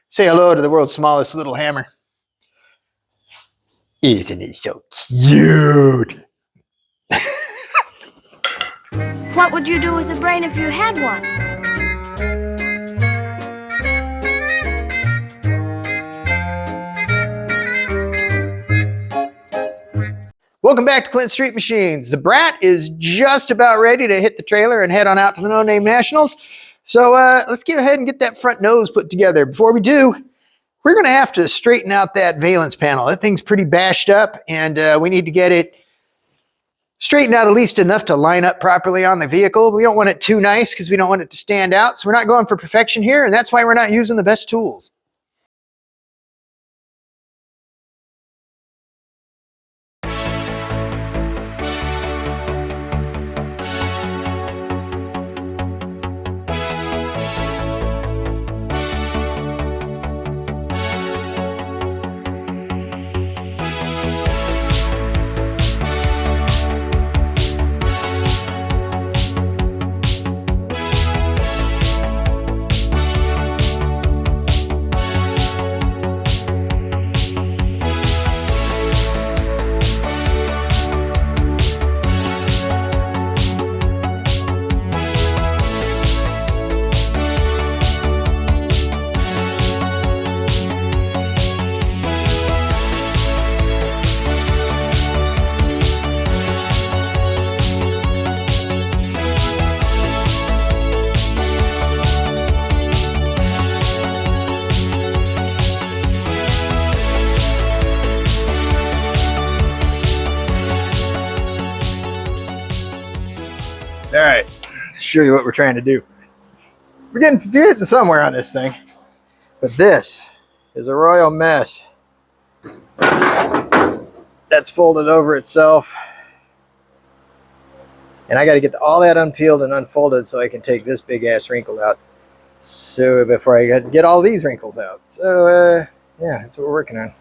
Say hello to the world's smallest little hammer. Isn't it so cute? What would you do with a brain if you had one? Welcome back to Clint Street Machines. The Brat is just about ready to hit the trailer and head on out to the No Name Nationals. So let's get ahead and get that front nose put together. Before we do, we're going to have to straighten out that valance panel. That thing's pretty bashed up, and we need to get it straightened out at least enough to line up properly on the vehicle. We don't want it too nice because we don't want it to stand out. So we're not going for perfection here, and that's why we're not using the best tools. All right, show you what we're trying to do. We're getting somewhere on this thing, but this is a royal mess. That's folded over itself, and I got to get all that unpeeled and unfolded so I can take this big ass wrinkle out. So before I get all these wrinkles out. So yeah, that's what we're working on.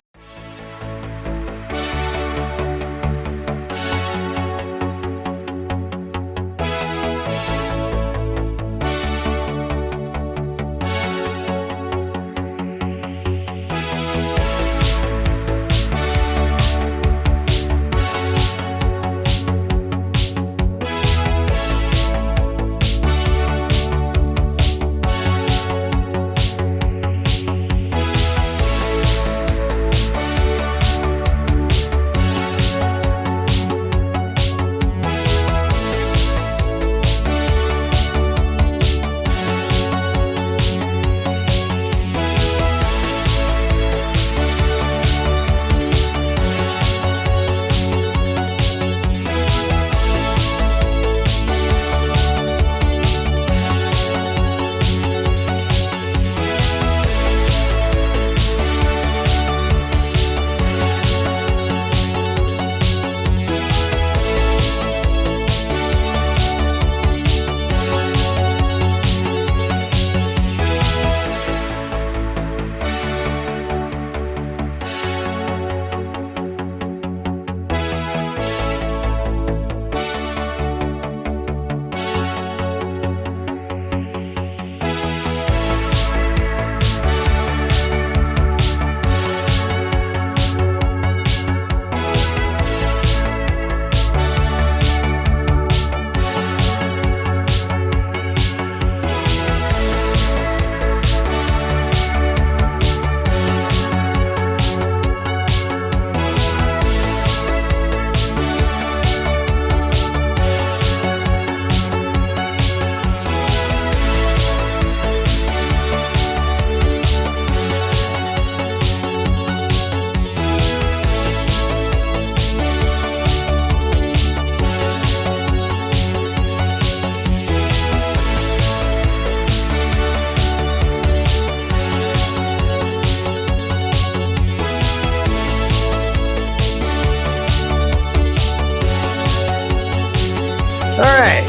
All right,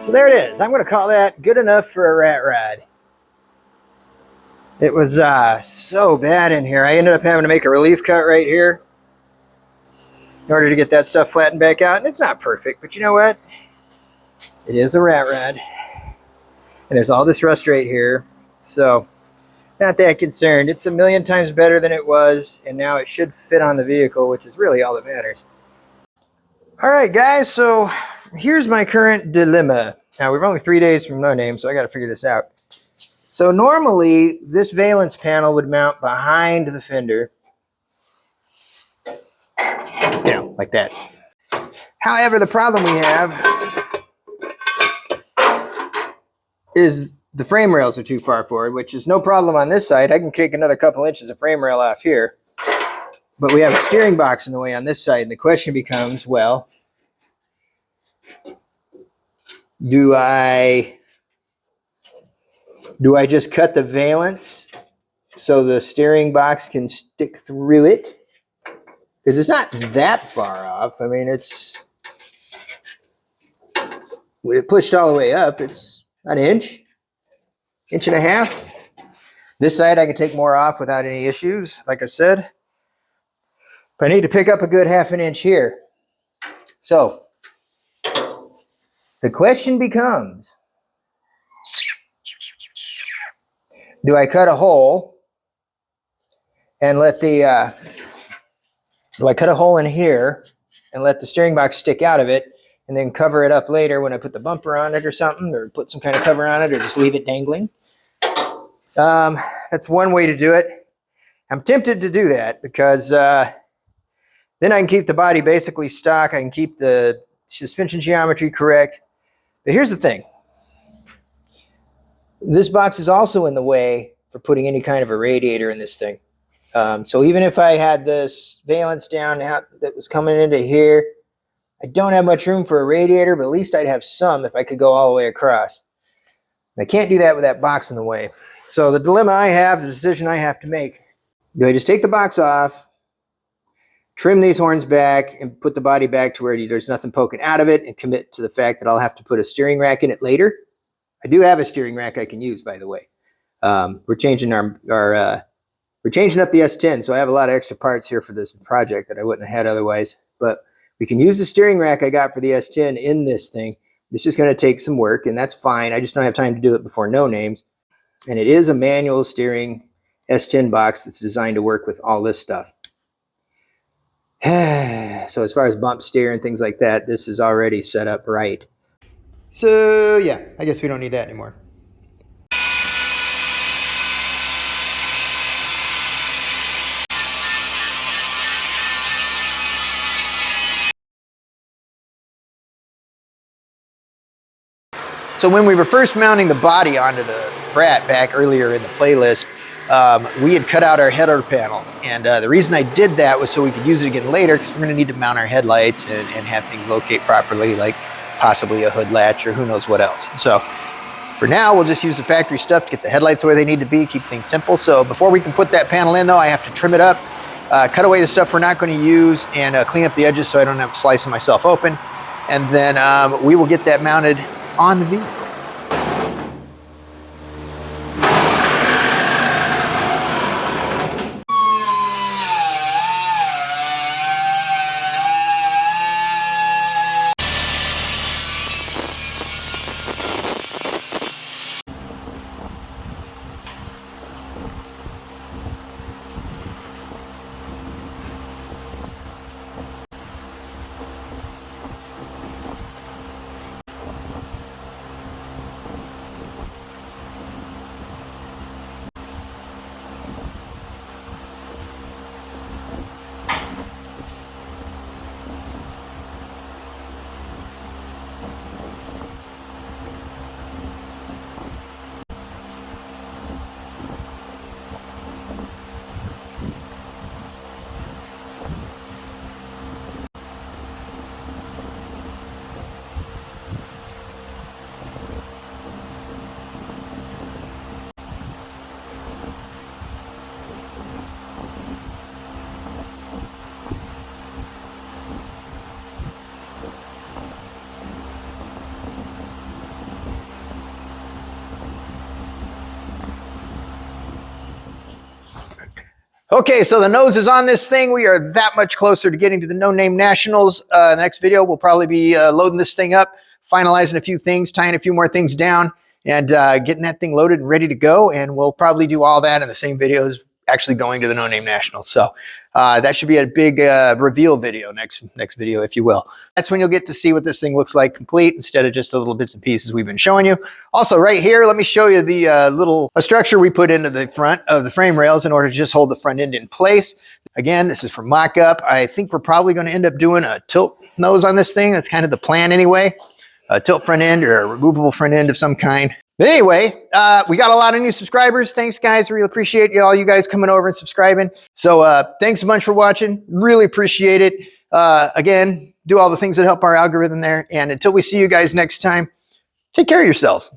so there it is. I'm going to call that good enough for a rat ride. It was so bad in here. I ended up having to make a relief cut right here in order to get that stuff flattened back out. And it's not perfect, but you know what? It is a rat rod. And there's all this rust right here. So not that concerned. It's a million times better than it was, and now it should fit on the vehicle, which is really all that matters. All right, guys, so here's my current dilemma. Now, we're only 3 days from no name, so I got to figure this out. So normally, this valance panel would mount behind the fender, you know, like that. However, the problem we have is the frame rails are too far forward, which is no problem on this side. I can take another couple inches of frame rail off here. But we have a steering box in the way on this side, and the question becomes, well, do I just cut the valance so the steering box can stick through it? Because it's not that far off. I mean, it's, when it pushed all the way up, it's an inch and a half. This side I can take more off without any issues, like I said. But I need to pick up a good half an inch here. So the question becomes, do I cut a hole and let the, do I cut a hole in here and let the steering box stick out of it and then cover it up later when I put the bumper on it or something, or put some kind of cover on it, or just leave it dangling? That's one way to do it. I'm tempted to do that because then I can keep the body basically stock. I can keep the suspension geometry correct. But here's the thing. This box is also in the way for putting any kind of a radiator in this thing. So even if I had this valance down that was coming into here, I don't have much room for a radiator, but at least I'd have some if I could go all the way across. I can't do that with that box in the way. So the dilemma I have, the decision I have to make, do I just take the box off, trim these horns back, and put the body back to where there's nothing poking out of it, and commit to the fact that I'll have to put a steering rack in it later? I do have a steering rack I can use, by the way. We're changing we're changing up the S10, so I have a lot of extra parts here for this project that I wouldn't have had otherwise. But we can use the steering rack I got for the S10 in this thing. It's just going to take some work, and that's fine. I just don't have time to do it before no names. And it is a manual steering S10 box that's designed to work with all this stuff. So as far as bump steer and things like that, this is already set up right. So yeah, I guess we don't need that anymore. So when we were first mounting the body onto the Brat back earlier in the playlist, we had cut out our header panel. And the reason I did that was so we could use it again later, because we're going to need to mount our headlights and have things locate properly, like possibly a hood latch or who knows what else. So for now, we'll just use the factory stuff to get the headlights where they need to be, keep things simple. So before we can put that panel in, though, I have to trim it up, cut away the stuff we're not going to use, and clean up the edges so I don't have to slicing myself open. And then we will get that mounted on the vehicle. Okay, so the nose is on this thing. We are that much closer to getting to the No Name Nationals. The next video, we'll probably be loading this thing up, finalizing a few things, tying a few more things down, and getting that thing loaded and ready to go. And we'll probably do all that in the same video as actually going to the No Name Nationals. So that should be a big reveal video, next video, if you will. That's when you'll get to see what this thing looks like complete instead of just the little bits and pieces we've been showing you. Also, right here, let me show you the little structure we put into the front of the frame rails in order to just hold the front end in place. Again, this is from mock-up. I think we're probably going to end up doing a tilt nose on this thing. That's kind of the plan anyway. A tilt front end or a removable front end of some kind. But anyway, we got a lot of new subscribers. Thanks, guys. Really appreciate all you guys coming over and subscribing. So thanks a bunch for watching. Really appreciate it. Again, do all the things that help our algorithm there. And until we see you guys next time, take care of yourselves.